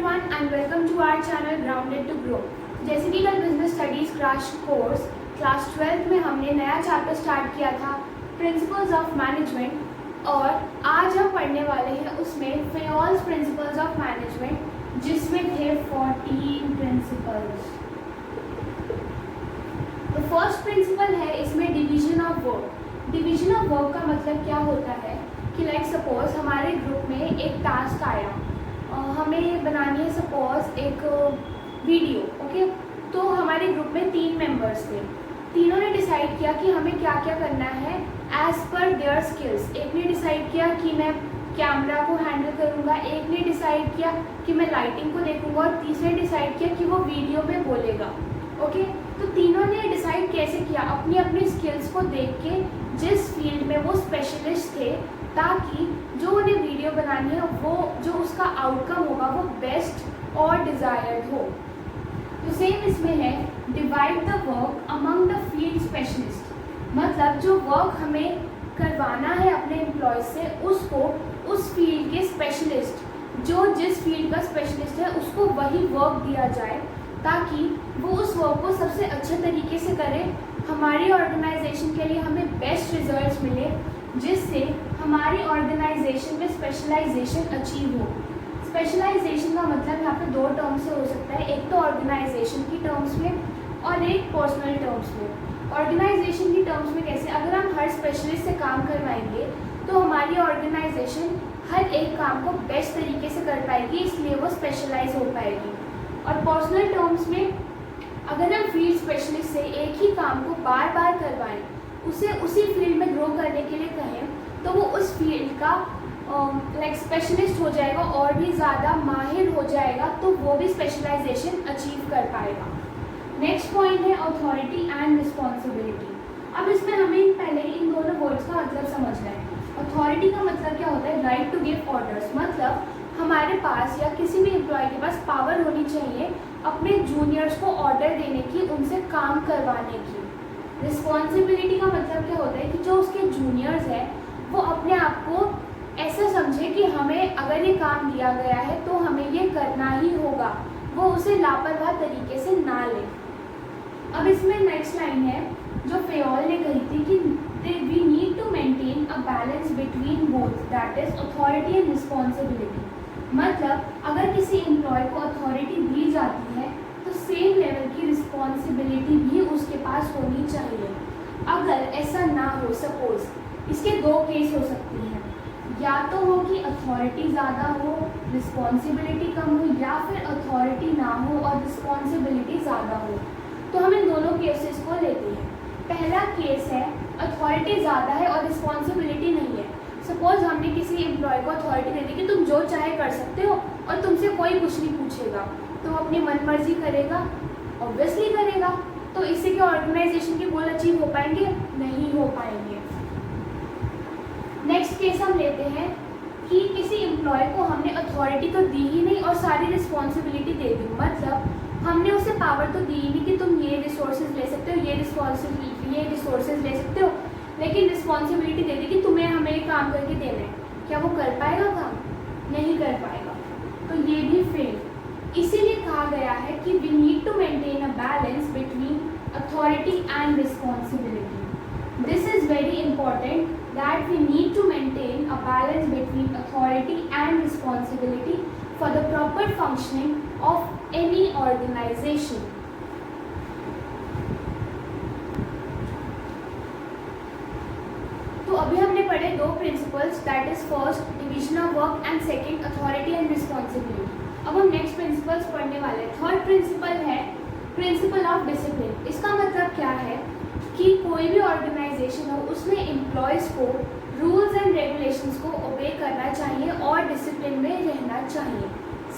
everyone and welcome to our channel Grounded to Grow। जैसे कि कल business studies crash course class 12 में हमने नया चैप्टर स्टार्ट किया था प्रिंसिपल्स ऑफ मैनेजमेंट, और आज हम पढ़ने वाले हैं उसमें फेयोल्स प्रिंसिपल्स ऑफ मैनेजमेंट, जिसमें थे 14 प्रिंसिपल्स। तो फर्स्ट प्रिंसिपल है इसमें division of work. Division of work का मतलब क्या होता है कि लाइक सपोज हमारे ग्रुप में एक टास्क आया, हमें बनानी है सपोज एक वीडियो, ओके। तो हमारे ग्रुप में 3 मेंबर्स थे, तीनों ने डिसाइड किया कि हमें क्या क्या करना है एज पर देयर स्किल्स। एक ने डिसाइड किया कि मैं कैमरा को हैंडल करूँगा, एक ने डिसाइड किया कि मैं लाइटिंग को देखूँगा, और तीसरे ने डिसाइड किया कि वो वीडियो में बोलेगा, ओके। तो तीनों ने डिसाइड कैसे किया, अपनी अपनी स्किल्स को देख के जिस फील्ड में वो स्पेशलिस्ट थे, ताकि जो उन्हें वीडियो बनानी है वो जो उसका आउटकम होगा वो बेस्ट और डिज़ायर्ड हो। तो सेम इसमें है divide the work among the field specialist, मतलब जो वर्क हमें करवाना है अपने एम्प्लॉय से, उसको उस फील्ड के स्पेशलिस्ट जो जिस फील्ड का स्पेशलिस्ट है उसको वही वर्क दिया जाए, ताकि वो उस वर्क को सबसे अच्छे तरीके से करे, हमारी ऑर्गेनाइजेशन के लिए हमें बेस्ट रिजल्ट्स मिले, जिससे हमारी ऑर्गेनाइजेशन में स्पेशलाइजेशन अचीव हो। स्पेशलाइजेशन का मतलब यहाँ पे 2 टर्म से हो सकता है, एक तो ऑर्गेनाइजेशन की टर्म्स में और एक पर्सनल टर्म्स में। ऑर्गेनाइजेशन की टर्म्स में कैसे, अगर हम हर स्पेशलिस्ट से काम करवाएंगे तो हमारी ऑर्गेनाइजेशन हर एक काम को बेस्ट तरीके से कर पाएगी, इसलिए वो स्पेशलाइज हो पाएगी। और पर्सनल टर्म्स में अगर हम फील्ड स्पेशलिस्ट से एक ही काम को बार बार करवाएं, उसे उसी फील्ड में ग्रो करने के लिए कहें, तो वो उस फील्ड का लाइक स्पेशलिस्ट हो जाएगा और भी ज़्यादा माहिर हो जाएगा, तो वो भी स्पेशलाइजेशन अचीव कर पाएगा। नेक्स्ट पॉइंट है अथॉरिटी एंड रिस्पॉन्सिबिलिटी। अब इसमें हमें पहले इन दोनों वर्ड्स का मतलब समझना है। अथॉरिटी का मतलब क्या होता है, राइट टू गिव ऑर्डर्स, मतलब हमारे पास या किसी भी एम्प्लॉय के पास पावर होनी चाहिए अपने जूनियर्स को ऑर्डर देने की, उनसे काम करवाने की। रिस्पॉन्सिबिलिटी का मतलब क्या होता है कि जो उसके जूनियर्स हैं वो अपने आप को ऐसा समझे कि हमें अगर ये काम दिया गया है तो हमें ये करना ही होगा, वो उसे लापरवाह तरीके से ना ले। अब इसमें नेक्स्ट लाइन है जो फेयोल ने कही थी कि we need to maintain a balance between both, that is authority and responsibility. मतलब अगर किसी एम्प्लॉय को अथॉरिटी दी जाती है तो सेम लेवल की रिस्पॉन्सिबिलिटी भी उसके पास होनी चाहिए। अगर ऐसा ना हो, सपोज इसके 2 केस हो सकती हैं, या तो हो कि अथॉरिटी ज़्यादा हो रिस्पॉन्सिबिलिटी कम हो, या फिर अथॉरिटी ना हो और रिस्पॉन्सिबिलिटी ज़्यादा हो। तो हम इन दोनों केसेस को लेते हैं। पहला केस है अथॉरिटी ज़्यादा है और रिस्पॉन्सिबिलिटी नहीं है। सपोज हमने किसी एम्प्लॉय को अथॉरिटी दे दी कि तुम जो चाहे कर सकते हो और तुमसे कोई कुछ नहीं पूछेगा, तो वो अपनी मनमर्जी करेगा, ऑब्वियसली करेगा। तो इससे क्या ऑर्गेनाइजेशन के गोल अचीव हो पाएंगे? नहीं हो पाएंगे। नेक्स्ट केस हम लेते हैं कि किसी एम्प्लॉय को हमने अथॉरिटी तो दी ही नहीं और सारी रिस्पॉन्सिबिलिटी दे दी, मतलब हमने उसे पावर तो दी ही नहीं कि तुम ये रिसोर्सेज ले सकते हो, ये रिसोर्सेज ले सकते हो, लेकिन रिस्पॉन्सिबिलिटी दे दी कि तुम्हें हमें काम करके देना है। क्या वो कर पाएगा काम? नहीं कर पाएगा, तो ये भी फेल। इसीलिए कहा गया है कि we need to maintain a balance between authority and responsibility. This is very important that we need to maintain a balance between authority and responsibility for the proper functioning of any organization. तो अभी हमने पढ़े 2 principles, that is first division of work and second authority and responsibility. अब हम next principles पढ़ने वाले हैं। Third principal है प्रिंसिपल ऑफ डिसिप्लिन। इसका मतलब क्या है कि कोई भी ऑर्गेनाइजेशन हो उसमें एम्प्लॉयज़ को रूल्स एंड रेगुलेशंस को ओबे करना चाहिए और डिसिप्लिन में रहना चाहिए।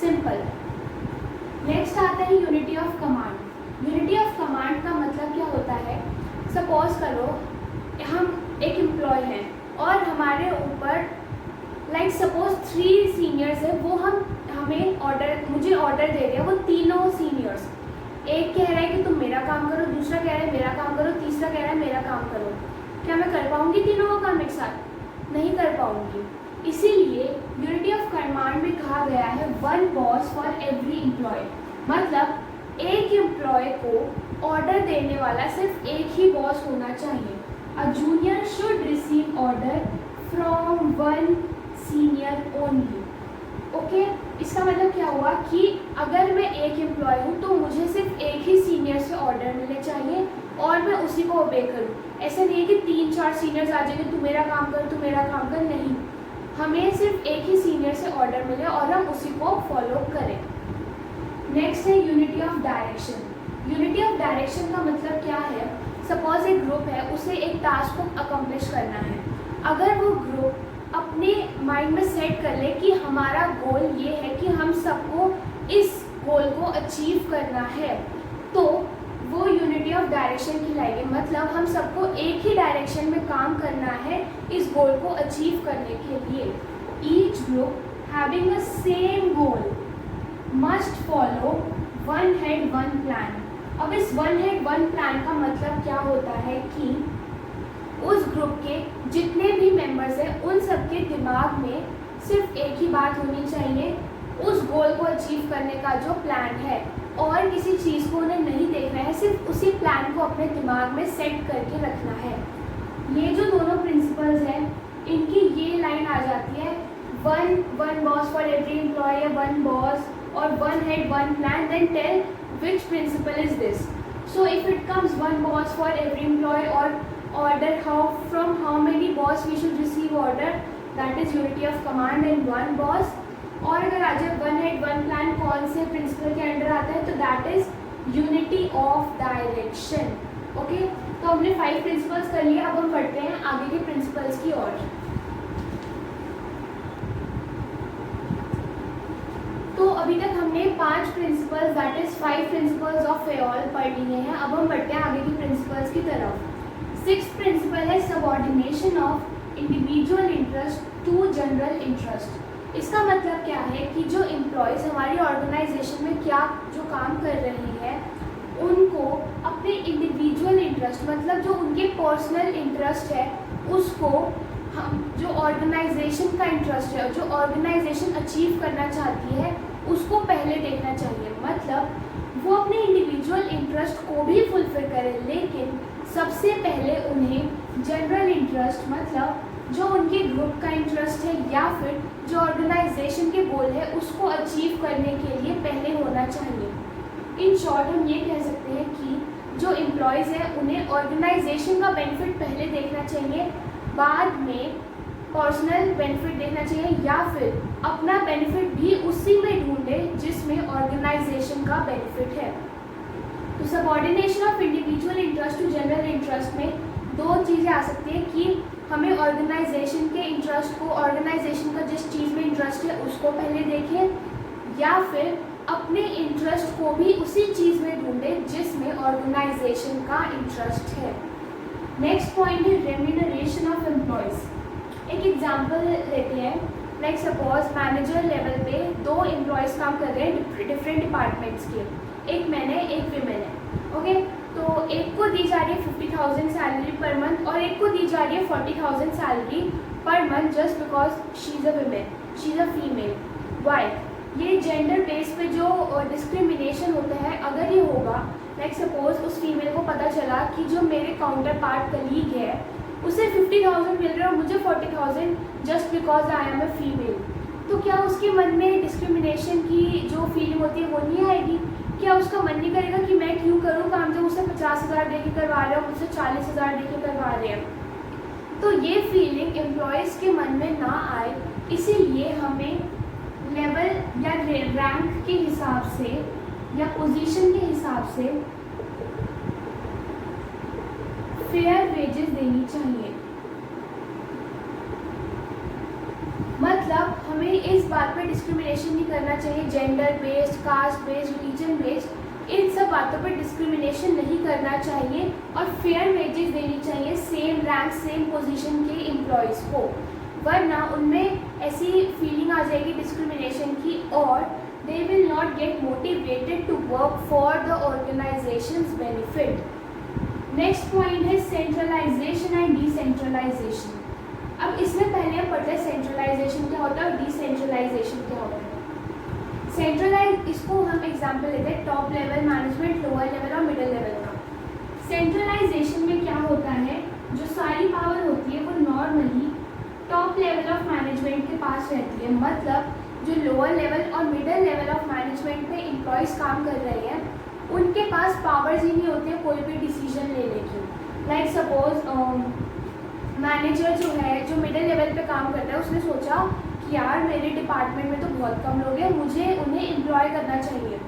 सिंपल। नेक्स्ट आता है unity of command. Unity of command का मतलब क्या होता है, सपोज करो हम एक एम्प्लॉय हैं और हमारे ऊपर लाइक सपोज 3 सीनियर्स है, वो मुझे ऑर्डर दे दिया, वो तीनों सीनियर्स, एक कह रहा है कि तुम मेरा काम करो, दूसरा कह रहा है मेरा काम करो, तीसरा कह रहा है मेरा काम करो। क्या मैं कर पाऊंगी तीनों का काम एक साथ? नहीं कर पाऊंगी। इसीलिए यूनिटी ऑफ कमांड में कहा गया है one boss for every employee, मतलब एक एम्प्लॉय को ऑर्डर देने वाला सिर्फ एक ही बॉस होना चाहिए। A junior should receive order from one senior only. Okay, इसका मतलब क्या हुआ कि अगर मैं एक एम्प्लॉय हूँ तो मुझे सिर्फ एक ही सीनियर से ऑर्डर मिलने चाहिए और मैं उसी को ओबे करूँ। ऐसा नहीं है कि 3-4 सीनियर्स आ जाएंगे, तू मेरा काम कर, तू मेरा काम कर, नहीं, हमें सिर्फ एक ही सीनियर से ऑर्डर मिले और हम उसी को फॉलो करें। नेक्स्ट है unity of direction. Unity of direction का मतलब क्या है? सपोज एक ग्रुप है, उसे एक टास्क को अकम्प्लिश करना है। अगर वो ग्रुप अपने माइंड में सेट कर ले कि हमारा गोल ये है कि हम सबको इस गोल को अचीव करना है, तो वो यूनिटी ऑफ डायरेक्शन कहलाएगी। मतलब हम सबको एक ही डायरेक्शन में काम करना है इस गोल को अचीव करने के लिए। Each group having a same goal must follow one head one plan. अब इस वन हेड वन प्लान का मतलब क्या होता है कि उस ग्रुप के जितने भी मेंबर्स हैं उन सबके दिमाग में सिर्फ एक ही बात होनी चाहिए, उस गोल को अचीव करने का जो प्लान है, और किसी चीज़ को उन्हें नहीं देखना है, सिर्फ उसी प्लान को अपने दिमाग में सेट करके रखना है। ये जो दोनों प्रिंसिपल्स हैं इनकी ये लाइन आ जाती है, one boss for every employee या वन बॉस और one head one plan, then tell which principle is this. So if it comes one boss for every employee or order from how many boss we should receive order, that is unity of command and one boss. और अगर आ जाए one head one plan कौन से principal के under आता है, तो that is unity of direction. Okay, तो हमने 5 प्रिंसिपल्स कर लिए, अब हम पढ़ते हैं आगे के प्रिंसिपल्स की ओर। तो अभी तक हमने 5 principles that is 5 principles of Fayol पढ़ लिए हैं। अब हम बढ़ते हैं आगे की प्रिंसिपल्स की तरफ। 6th प्रिंसिपल है subordination of individual interest to general interest. इसका मतलब क्या है कि जो एम्प्लॉयज़ हमारी ऑर्गेनाइजेशन में क्या जो काम कर रहे हैं उनको अपने इंडिविजुअल इंटरेस्ट, मतलब जो उनके पर्सनल इंटरेस्ट है, उसको हम जो ऑर्गेनाइजेशन का इंटरेस्ट है, जो ऑर्गेनाइजेशन अचीव करना चाहती है, उसको पहले देखना चाहिए। मतलब वो अपने इंडिविजुअल इंटरेस्ट को भी फुलफिल करें, लेकिन सबसे पहले उन्हें जनरल इंटरेस्ट, मतलब जो उनके ग्रुप का इंटरेस्ट है या फिर जो ऑर्गेनाइजेशन के गोल है, उसको अचीव करने के लिए पहले होना चाहिए। इन शॉर्ट हम ये कह सकते हैं कि जो एम्प्लॉयज़ हैं उन्हें ऑर्गेनाइजेशन का बेनिफिट पहले देखना चाहिए, बाद में पर्सनल बेनिफिट देखना चाहिए, या फिर अपना बेनिफिट भी उसी में ढूंढे जिसमें ऑर्गेनाइजेशन का बेनिफिट है। तो subordination of individual interest to general interest में 2 चीज़ें आ सकती हैं कि हमें ऑर्गेनाइजेशन के इंटरेस्ट को, ऑर्गेनाइजेशन का जिस चीज़ में इंटरेस्ट है उसको पहले देखें, या फिर अपने इंटरेस्ट को भी उसी चीज़ में ढूंढें जिसमें ऑर्गेनाइजेशन का इंटरेस्ट है। नेक्स्ट पॉइंट है रेम्यूनरेशन ऑफ एम्प्लॉयज़। एक एग्जांपल लेते हैं, लाइक सपोज मैनेजर लेवल पे 2 एम्प्लॉयज़ काम कर रहे हैं डिफरेंट डिपार्टमेंट्स के, एक मैन है एक विमेन है। ओके, तो एक को दी जा रही है 50,000 सैलरी पर मंथ और एक को दी जा रही है 40,000 salary per month just because she is a women, she is a female. Why? ये जेंडर बेस पे जो डिस्क्रिमिनेशन होता है, अगर ये होगा, लाइक सपोज उस फीमेल को पता चला कि जो मेरे काउंटर पार्ट कलीग है उसे 50,000 मिल रहा है और मुझे 40,000 just because I am a female, तो क्या उसके मन में डिस्क्रिमिनेशन की जो फीलिंग होती है वो नहीं आएगी? क्या उसका मन नहीं करेगा कि मैं क्यों करूँ काम जब उससे 50,000 दे के करवा रहे हो, मुझसे 40,000 दे के करवा रहे हैं? तो ये फीलिंग एम्प्लॉयज़ के मन में ना आए, इसीलिए हमें लेवल या रैंक के हिसाब से या पोजीशन के हिसाब से फेयर वेजेस देनी चाहिए। मतलब हमें इस बात पे डिस्क्रिमिनेशन नहीं करना चाहिए, gender based, caste based, religion based, इन सब बातों पे डिस्क्रिमिनेशन नहीं करना चाहिए और फेयर वेजेस देनी चाहिए सेम रैंक सेम पोजीशन के एम्प्लॉयज़ को, वरना उनमें ऐसी फीलिंग आ जाएगी डिस्क्रिमिनेशन की और they will not get motivated to work for the organization's benefit. Next point है सेंट्रलाइजेशन एंड डिसेंट्रलाइजेशन। अब इसमें पहले हम पढ़ते हैं सेंट्रलाइजेशन होता है और डिसेंट्रलाइजेशन क्या होता है। सेंट्रलाइज, इसको हम एग्जांपल लेते हैं top level management, lower level और मिडिल लेवल का। सेंट्रलाइजेशन में क्या होता है, जो सारी पावर होती है वो normally top level of management के पास रहती है। मतलब जो लोअर लेवल और मिडिल लेवल ऑफ मैनेजमेंट में एम्प्लॉयज़ काम कर रहे हैं उनके पास पावर्स ही नहीं होते हैं कोई भी डिसीजन लेने की। लाइक सपोज मैनेजर जो है, जो मिडिल लेवल पे काम करता है, उसने सोचा कि यार मेरे डिपार्टमेंट में तो बहुत कम लोग हैं, मुझे उन्हें एम्प्लॉय करना चाहिए।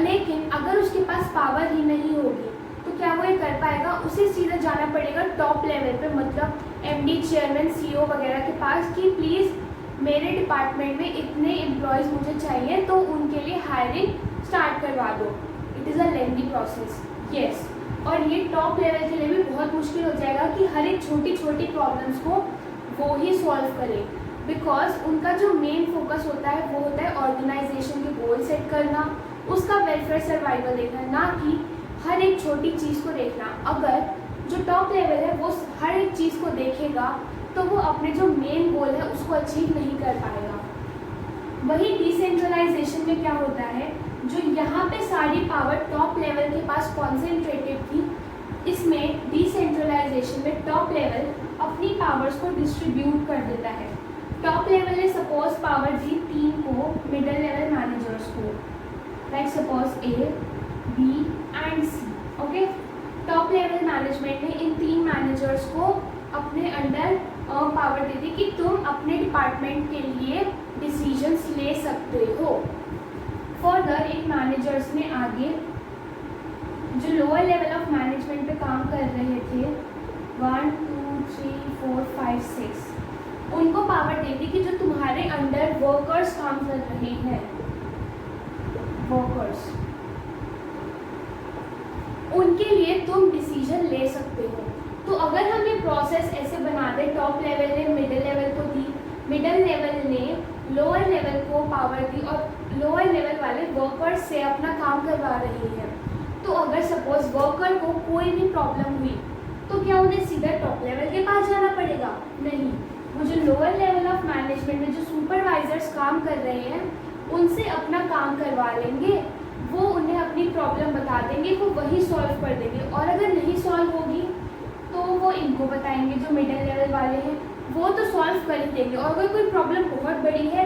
लेकिन अगर उसके पास पावर ही नहीं होगी तो क्या वो ये कर पाएगा? उसे सीधा जाना पड़ेगा टॉप लेवल पे, मतलब एमडी, चेयरमैन, सीईओ वगैरह के पास कि प्लीज़ मेरे डिपार्टमेंट में इतने एम्प्लॉयज़ मुझे चाहिए, तो उनके लिए हायरिंग स्टार्ट करवा दो। It is a lengthy process, yes. और ये टॉप लेवल के लिए भी बहुत मुश्किल हो जाएगा कि हर एक छोटी छोटी प्रॉब्लम्स को वो ही सॉल्व करे, बिकॉज उनका जो मेन फोकस होता है वो होता है ऑर्गेनाइजेशन के गोल सेट करना, उसका वेलफेयर सर्वाइवल देखना, ना कि हर एक छोटी चीज़ को देखना। अगर जो टॉप लेवल है वो हर एक चीज़ को देखेगा तो वो अपने जो मेन गोल है उसको अचीव नहीं कर पाएगा। वही डिसेंट्रलाइजेशन में क्या होता है, जो यहाँ पे सारी पावर टॉप लेवल के पास कॉन्सेंट्रेटेड थी, इसमें डिसेंट्रलाइजेशन में टॉप लेवल अपनी पावर्स को डिस्ट्रीब्यूट कर देता है। टॉप लेवल ने सपोज पावर दी 3 को मिडिल लेवल मैनेजर्स को, like suppose A, B and C. Okay, top level management ने इन 3 मैनेजर्स को अपने अंडर पावर दे दी कि तुम अपने डिपार्टमेंट के लिए डिसीजंस ले सकते हो। फर्दर इन मैनेजर्स ने आगे जो लोअर लेवल ऑफ मैनेजमेंट पे काम कर रहे थे 1 2 3 4 5 6, उनको पावर दे दी कि जो तुम्हारे अंडर वर्कर्स काम कर रहे हैं, वर्कर्स, उनके लिए तुम डिसीजन ले सकते हो। तो अगर हम ये प्रोसेस ऐसे बना दें, टॉप लेवल ने मिडिल लेवल को दी, मिडिल लेवल ने लोअर लेवल को पावर दी और लोअर लेवल वाले वर्कर्स से अपना काम करवा रही है, तो अगर सपोज वर्कर को कोई भी प्रॉब्लम हुई तो क्या उन्हें सीधा टॉप लेवल के पास जाना पड़ेगा? नहीं, वो जो लोअर लेवल ऑफ मैनेजमेंट में जो सुपरवाइजर्स काम कर रहे हैं उनसे अपना काम करवा लेंगे, वो उन्हें अपनी प्रॉब्लम बता देंगे, वो वही सॉल्व कर देंगे। और अगर नहीं सॉल्व होगी तो वो इनको बताएंगे, जो मिडिल लेवल वाले हैं वो तो सॉल्व कर ही देंगे। और अगर कोई प्रॉब्लम बहुत बड़ी है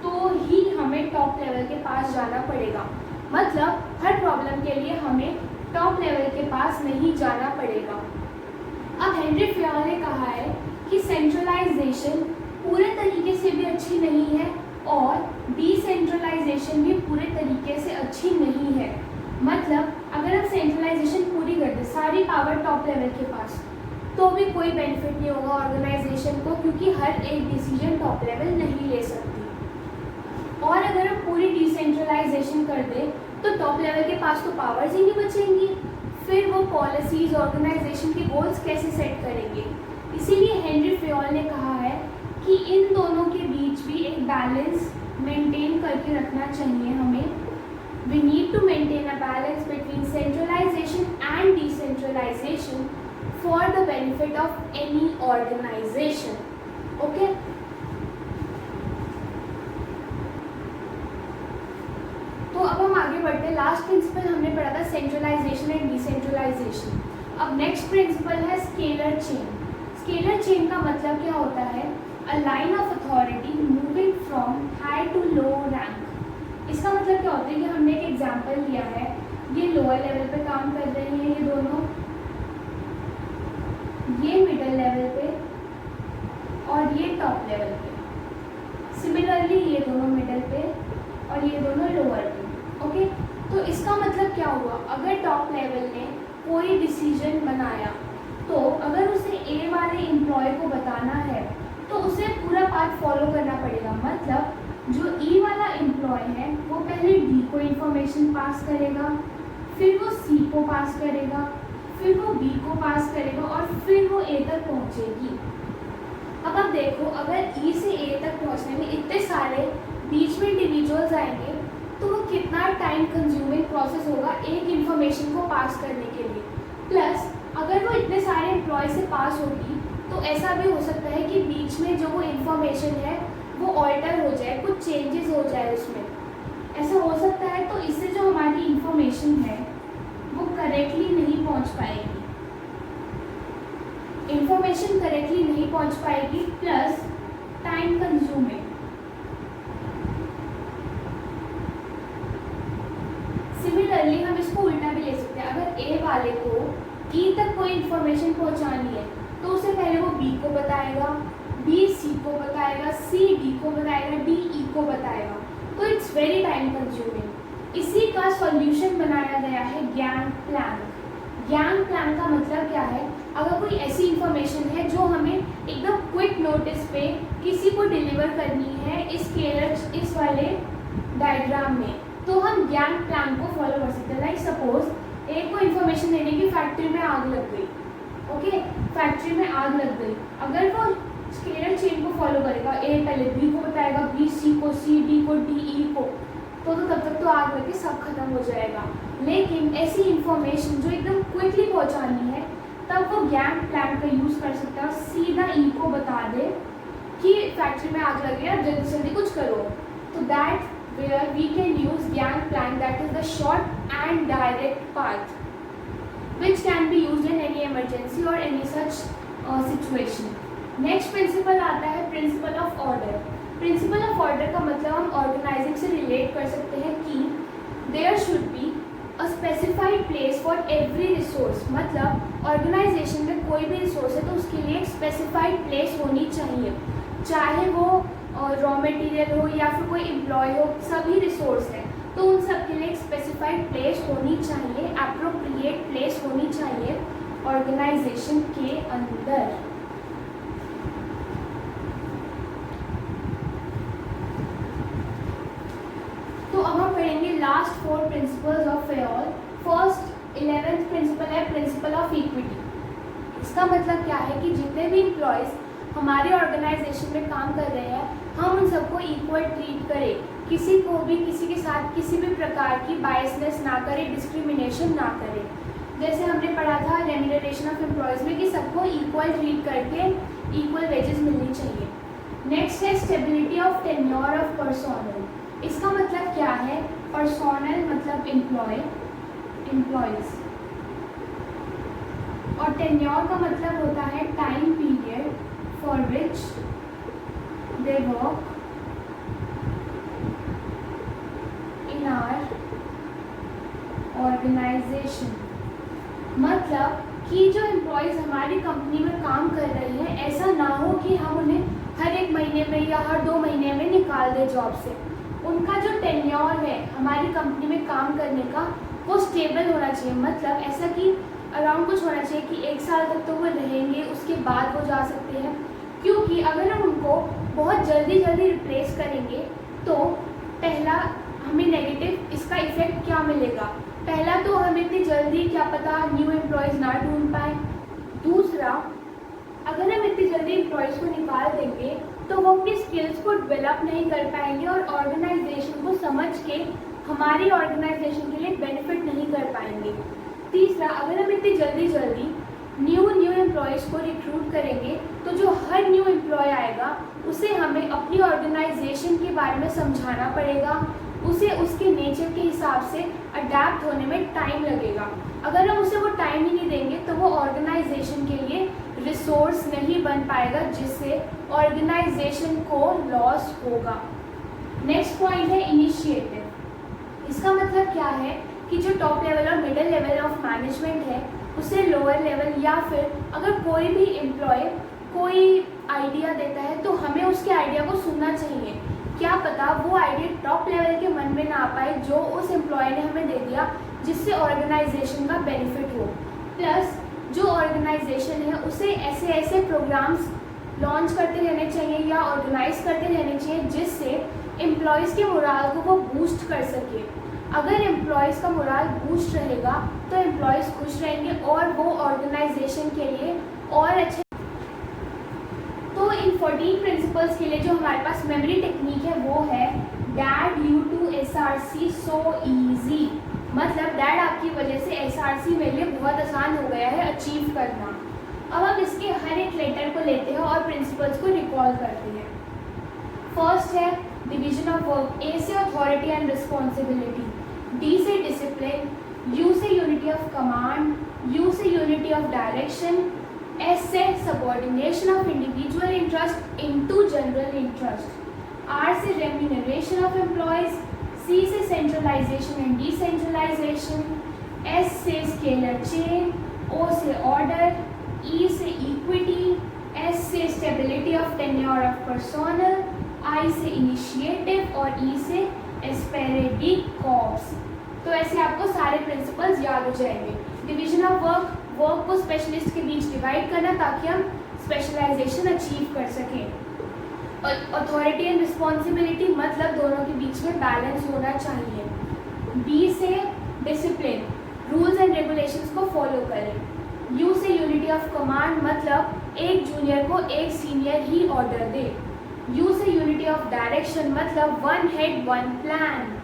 तो ही हमें टॉप लेवल के पास जाना पड़ेगा। मतलब हर प्रॉब्लम के लिए हमें टॉप लेवल के पास नहीं जाना पड़ेगा। अब हेनरी फ्योल ने कहा है कि सेंट्रलाइजेशन पूरे तरीके से भी अच्छी नहीं है और डिसेंट्रलाइजेशन भी पूरे तरीके से अच्छी नहीं है। मतलब अगर हम सेंट्रलाइजेशन पूरी कर दें, सारी पावर टॉप लेवल के पास, तो भी कोई बेनिफिट नहीं होगा ऑर्गेनाइजेशन को, क्योंकि हर एक डिसीजन टॉप लेवल नहीं ले सकती। और अगर हम पूरी डिसेंट्रलाइजेशन कर दें तो टॉप लेवल के पास तो पावर्स ही नहीं बचेंगी, फिर वो पॉलिसीज, ऑर्गेनाइजेशन के गोल्स कैसे सेट करेंगे। इसीलिए हेनरी फ्योल ने कहा है कि इन दोनों के बीच भी एक बैलेंस मेंटेन करके रखना चाहिए हमें। We need to maintain a balance between centralization and decentralization for the benefit of any organization. Okay? तो अब हम आगे बढ़ते हैं। लास्ट प्रिंसिपल हमने पढ़ा था सेंट्रलाइजेशन एंड डिसेंट्रलाइजेशन। अब नेक्स्ट प्रिंसिपल है स्केलर चेन। स्केलर चेन का मतलब क्या होता है? A line of authority moving from high to low rank. इसका मतलब क्या होता है कि हमने एक एग्जाम्पल लिया है, ये लोअर लेवल पे काम कर रही हैं ये दोनों, ये मिडिल लेवल पे और ये टॉप लेवल पे। सिमिलरली ये दोनों मिडिल पे और ये दोनों लोअर पे। ओके, तो इसका मतलब क्या हुआ? अगर टॉप लेवल ने कोई डिसीजन बनाया तो अगर उसे ए वाले एम्प्लॉय को बताना है तो उसे पूरा पाथ फॉलो करना पड़ेगा। मतलब जो ई वाला एम्प्लॉय है वो पहले डी को इन्फॉर्मेशन पास करेगा, फिर वो सी को पास करेगा, फिर वो बी को पास करेगा और फिर वो ए तक पहुंचेगी। अब आप देखो, अगर ई से ए तक पहुंचने में इतने सारे बीच में इंडिविजुअल्स आएंगे तो वो कितना टाइम कंज्यूमिंग प्रोसेस होगा एक इन्फॉर्मेशन को पास करने के लिए। प्लस अगर वो इतने सारे एम्प्लॉय से पास होगी तो ऐसा भी हो सकता है कि बीच में जो वो इन्फॉर्मेशन है वो ऑल्टर हो जाए, कुछ चेंजेस हो जाए उसमें, ऐसा हो सकता है। तो इससे जो हमारी इंफॉर्मेशन है वो करेक्टली नहीं पहुंच पाएगी, इंफॉर्मेशन करेक्टली नहीं पहुंच पाएगी, प्लस टाइम कंज्यूमिंग। सिमिलरली हम इसको उल्टा भी ले सकते हैं। अगर ए वाले को ई तक कोई इंफॉर्मेशन पहुंचानी है तो उससे पहले वो बी को बताएगा, बी सी को बताएगा, सी डी को बताएगा, डी ई को बताएगा। तो इट्स वेरी टाइम कंज्यूमिंग। इसी का सॉल्यूशन बनाया गया है गैंग प्लान। गैंग प्लान का मतलब क्या है? अगर कोई ऐसी इंफॉर्मेशन है जो हमें एकदम क्विक नोटिस पे किसी को डिलीवर करनी है इस वाले डायग्राम में, तो हम गैंग प्लान को फॉलो कर सकते हैं। लाइक सपोज एक को इन्फॉर्मेशन देने की फैक्ट्री में आग लग गई, ओके, फैक्ट्री में आग लग गई। अगर वो स्केलर चेन को फॉलो करेगा, ए पहले बी को बताएगा, बी सी को, सी डी को, डी ई को, तो तब तक तो आग लग के सब खत्म हो जाएगा। लेकिन ऐसी इंफॉर्मेशन जो एकदम क्विकली पहुंचानी है, तब वो गैंग प्लान का यूज़ कर सकता है और सीधा ई को बता दे कि फैक्ट्री में आग लग गई, अब जल्दी से जल्दी कुछ करो। तो that where we can use gang plan, that is the short and direct path which can be used in any emergency or any such situation. Next principle आता है principle of order. Principle of order का मतलब हम organizing से relate कर सकते हैं कि there should be a specified place for every resource. मतलब organization में कोई भी resource है तो उसके लिए एक specified place होनी चाहिए, चाहे वो रॉ मटेरियल हो या फिर कोई एम्प्लॉय हो, सभी रिसोर्स है तो उन सब के लिए एक स्पेसिफाइड प्लेस होनी चाहिए, एप्रोप्रिएट प्लेस होनी चाहिए ऑर्गेनाइजेशन के अंदर। तो अब हम पढ़ेंगे last 4 principles of Fayol. First 11th principle है प्रिंसिपल ऑफ इक्विटी। इसका मतलब क्या है कि जितने भी एम्प्लॉयज़ हमारे ऑर्गेनाइजेशन में काम कर रहे हैं, हम उन सबको इक्वल ट्रीट करें, किसी को भी किसी के साथ किसी भी प्रकार की बायसनेस ना करें, डिस्क्रिमिनेशन ना करें। जैसे हमने पढ़ा था रेम्यूनरेशन ऑफ एम्प्लॉयज़ में कि सबको इक्वल ट्रीट करके इक्वल वेजेस मिलनी चाहिए। नेक्स्ट है stability of tenure of personnel. इसका मतलब क्या है? पर्सोनल मतलब एम्प्लॉयज़, और टेन्योर का मतलब होता है time period for which they work in our organization। मतलब कि जो एम्प्लॉयज़ हमारी कंपनी में काम कर रहे हैं, ऐसा ना हो कि हम उन्हें हर 1 महीने में या हर 2 महीने में निकाल दें जॉब से। उनका जो टेन्योर है हमारी कंपनी में काम करने का, वो स्टेबल होना चाहिए। मतलब ऐसा कि अराउंड कुछ होना चाहिए कि 1 साल तक तो वो रहेंगे, उसके बाद वो जा सकते हैं। क्योंकि अगर हम उनको बहुत जल्दी रिप्लेस करेंगे तो पहला हमें नेगेटिव इसका इफेक्ट क्या मिलेगा? पहला तो हम इतनी जल्दी क्या पता न्यू एम्प्लॉयज़ ना ढूंढ पाए। दूसरा, अगर हम इतनी जल्दी एम्प्लॉयज़ को निकाल देंगे तो वो अपनी स्किल्स को डेवलप नहीं कर पाएंगे और ऑर्गेनाइजेशन को समझ के हमारी ऑर्गेनाइजेशन के लिए बेनिफिट नहीं कर पाएंगे। तीसरा, अगर हम इतनी जल्दी न्यू एम्प्लॉयज़ को रिक्रूट करेंगे तो जो हर न्यू एम्प्लॉय आएगा उसे हमें अपनी ऑर्गेनाइजेशन के बारे में समझाना पड़ेगा, उसे उसके नेचर के हिसाब से अडेप्ट होने में टाइम लगेगा। अगर हम उसे वो टाइम ही नहीं देंगे तो वो ऑर्गेनाइजेशन के लिए रिसोर्स नहीं बन पाएगा, जिससे ऑर्गेनाइजेशन को लॉस होगा। नेक्स्ट पॉइंट है इनिशिएटिव। इसका मतलब क्या है कि जो टॉप लेवल और मिडिल लेवल ऑफ मैनेजमेंट है उसे लोअर लेवल, या फिर अगर कोई भी एम्प्लॉय कोई आइडिया देता है तो हमें उसके आइडिया को सुनना चाहिए। क्या पता वो आइडिया टॉप लेवल के मन में ना आ पाए जो उस एम्प्लॉय ने हमें दे दिया, जिससे ऑर्गेनाइजेशन का बेनिफिट हो। प्लस जो ऑर्गेनाइजेशन है उसे ऐसे प्रोग्राम्स लॉन्च करते रहने चाहिए या ऑर्गेनाइज करते रहने चाहिए जिससे एम्प्लॉयज़ के मोराल को वो बूस्ट कर सके। अगर एम्प्लॉयज़ का मोराल बूस्ट रहेगा तो एम्प्लॉयज़ खुश रहेंगे और वो ऑर्गेनाइजेशन के लिए और अच्छे। तो इन 14 प्रिंसिपल्स के लिए जो हमारे पास मेमोरी टेक्निक है वो है डैड यू टू SRC सो ईजी। मतलब डैड आपकी वजह से SRC मेरे लिए बहुत आसान हो गया है अचीव करना। अब हम इसके हर एक लेटर को लेते हैं और प्रिंसिपल्स को रिकॉल करते हैं। फर्स्ट है डिवीजन ऑफ वर्क, ए से अथॉरिटी एंड रिस्पॉन्सिबिलिटी, डी से डिसिप्लिन, यू से यूनिटी ऑफ कमांड, यू से यूनिटी ऑफ डायरेक्शन, एस से subordination of individual interest into general interest, R से रेम्यूनरेशन ऑफ एम्प्लॉयज, सी से centralisation and decentralisation, S से scalar chain, O से order, E से equity, S से stability of tenure of personnel, I से initiative और E से एस्पेरेडिक corps. तो ऐसे आपको सारे प्रिंसिपल्स याद हो जाएंगे। डिवीजन ऑफ वर्क, वर्क को स्पेशलिस्ट के बीच डिवाइड करना ताकि हम स्पेशलाइजेशन अचीव कर सकें। और अथॉरिटी एंड रिस्पॉन्सिबिलिटी मतलब दोनों के बीच में बैलेंस होना चाहिए। बी से डिसिप्लिन, रूल्स एंड रेगुलेशंस को फॉलो करें। यू से यूनिटी ऑफ कमांड मतलब एक जूनियर को एक सीनियर ही ऑर्डर दे। यू से यूनिटी ऑफ डायरेक्शन मतलब one head one plan.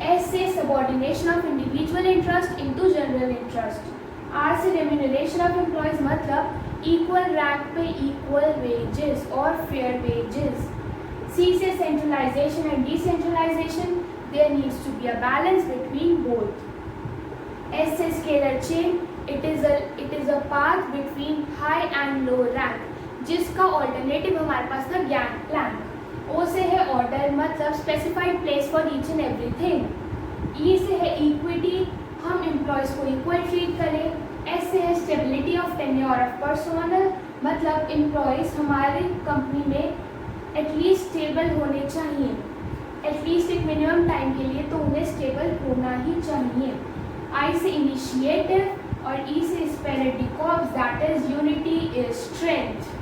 S से subordination of individual interest into general interest. R से रेम्यूनरेशन ऑफ एम्प्लॉयज मतलब equal rank pay equal wages और फेयर वेजेस। सी से centralisation and decentralisation, there needs to be a balance between both. S से scalar chain, it is a path between high and low rank, जिसका alternative हमारे पास था gang plan. ओ से है order मतलब specified place for each and everything. E से है equity, हम एम्प्लॉयज़ को इक्वल ट्रीट करें। एस से है stability of tenure of personnel मतलब एम्प्लॉयज़ हमारे कंपनी में एटलीस्ट स्टेबल होने चाहिए, एटलीस्ट एक मिनिमम टाइम के लिए तो उन्हें स्टेबल होना ही चाहिए। आई से इनिशिएटिव और ई से esprit de corps, that is unity is strength.